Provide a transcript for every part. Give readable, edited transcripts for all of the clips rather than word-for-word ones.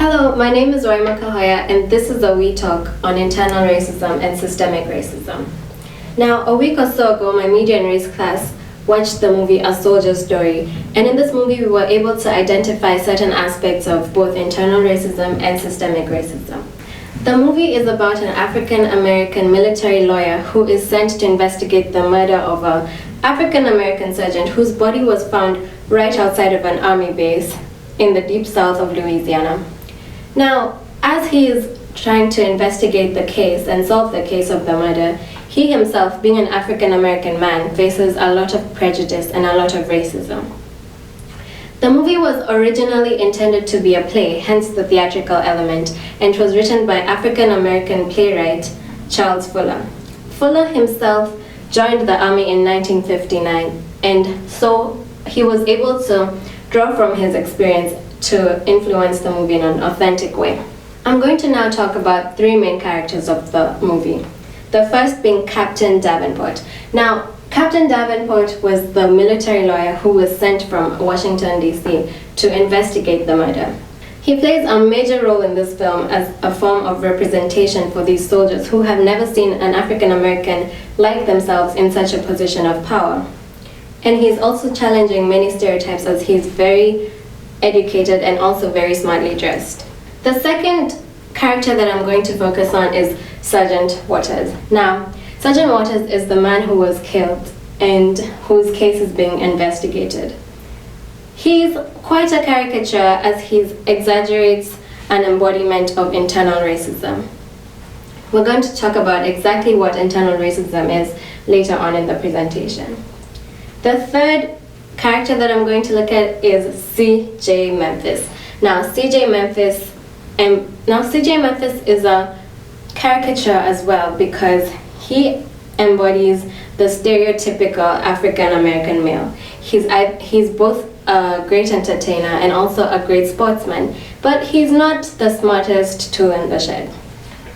Hello, my name is Roima Kahoya, and this is a We Talk on internal racism and systemic racism. Now, a week or so ago, my media and race class watched the movie A Soldier's Story, and in this movie, we were able to identify certain aspects of both internal racism and systemic racism. The movie is about an African American military lawyer who is sent to investigate the murder of an African American sergeant whose body was found right outside of an army base in the deep south of Louisiana. Now, as he is trying to investigate the case and solve the case of the murder, he himself, being an African American man, faces a lot of prejudice and a lot of racism. The movie was originally intended to be a play, hence the theatrical element, and it was written by African American playwright Charles Fuller. Fuller himself joined the army in 1959, and so he was able to draw from his experience to influence the movie in an authentic way. I'm going to now talk about three main characters of the movie. The first being Captain Davenport. Now, Captain Davenport was the military lawyer who was sent from Washington, D.C. to investigate the murder. He plays a major role in this film as a form of representation for these soldiers who have never seen an African American like themselves in such a position of power. And he's also challenging many stereotypes as he's very educated and also very smartly dressed. The second character that I'm going to focus on is Sergeant Waters. Now, Sergeant Waters is the man who was killed and whose case is being investigated. He's quite a caricature as he exaggerates an embodiment of internal racism. We're going to talk about exactly what internal racism is later on in the presentation. The third character that I'm going to look at is C.J. Memphis. Now, C.J. Memphis is a caricature as well because he embodies the stereotypical African American male. He's both a great entertainer and also a great sportsman, but he's not the smartest tool in the shed.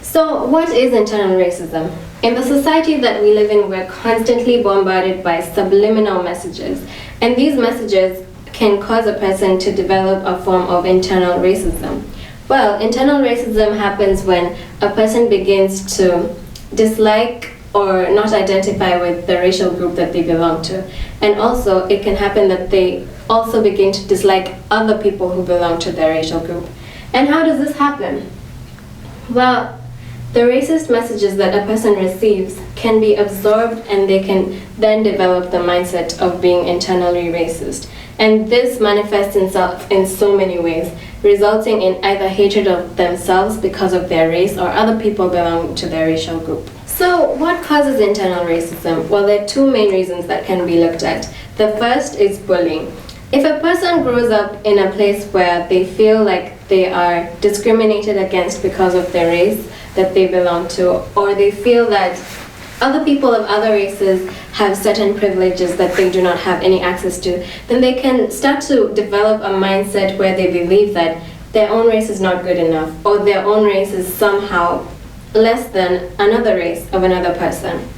So, what is internal racism? In the society that we live in, we're constantly bombarded by subliminal messages, and these messages can cause a person to develop a form of internal racism. Well, internal racism happens when a person begins to dislike or not identify with the racial group that they belong to. And also, it can happen that they also begin to dislike other people who belong to their racial group. And how does this happen? Well, the racist messages that a person receives can be absorbed and they can then develop the mindset of being internally racist. And this manifests itself in so many ways, resulting in either hatred of themselves because of their race or other people belonging to their racial group. So, what causes internal racism? Well, there are two main reasons that can be looked at. The first is bullying. If a person grows up in a place where they feel like they are discriminated against because of their race that they belong to, or they feel that other people of other races have certain privileges that they do not have any access to, then they can start to develop a mindset where they believe that their own race is not good enough, or their own race is somehow less than another race of another person.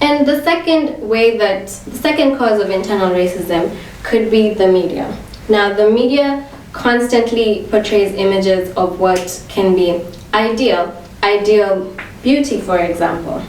And the second cause of internal racism could be the media. Now, the media constantly portrays images of what can be ideal beauty, for example,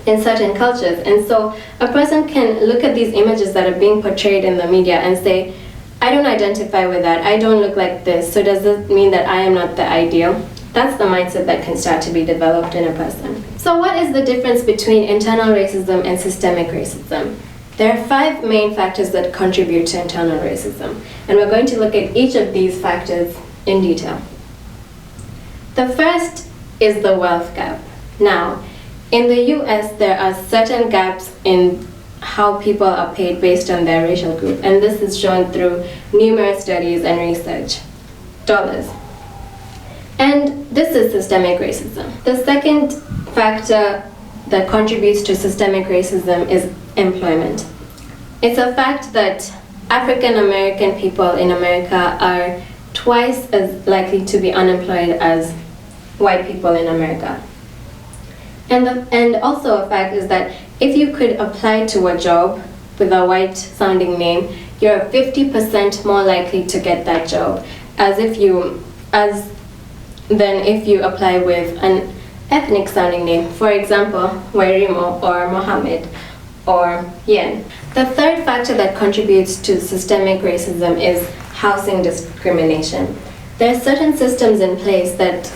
in certain cultures. And so a person can look at these images that are being portrayed in the media and say, I don't identify with that, I don't look like this, so does this mean that I am not the ideal? That's the mindset that can start to be developed in a person. So what is the difference between internal racism and systemic racism? There are 5 main factors that contribute to internal racism, and we're going to look at each of these factors in detail. The first is the wealth gap. Now, in the US, there are certain gaps in how people are paid based on their racial group, and this is shown through numerous studies and research. Dollars. And this is systemic racism. The second factor that contributes to systemic racism is employment. It's a fact that African American people in America are twice as likely to be unemployed as white people in America. And also a fact is that if you could apply to a job with a white sounding name, you're 50% more likely to get that job as if you as than if you apply with an ethnic sounding name, for example, Wairimo or Mohammed or Yen. The third factor that contributes to systemic racism is housing discrimination. There are certain systems in place that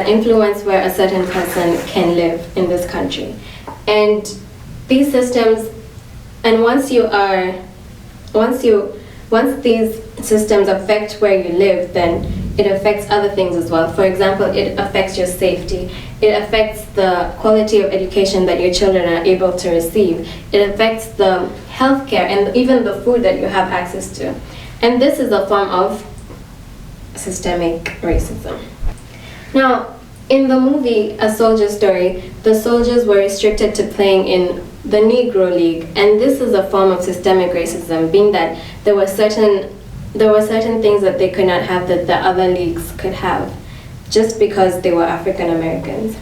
influence where a certain person can live in this country. And these systems, and once these systems affect where you live, then it affects other things as well. For example, it affects your safety. It affects the quality of education that your children are able to receive. It affects the healthcare and even the food that you have access to. And this is a form of systemic racism. Now, in the movie A Soldier Story, the soldiers were restricted to playing in the Negro League, and this is a form of systemic racism, being that there were certain things that they could not have that the other leagues could have, just because they were African Americans.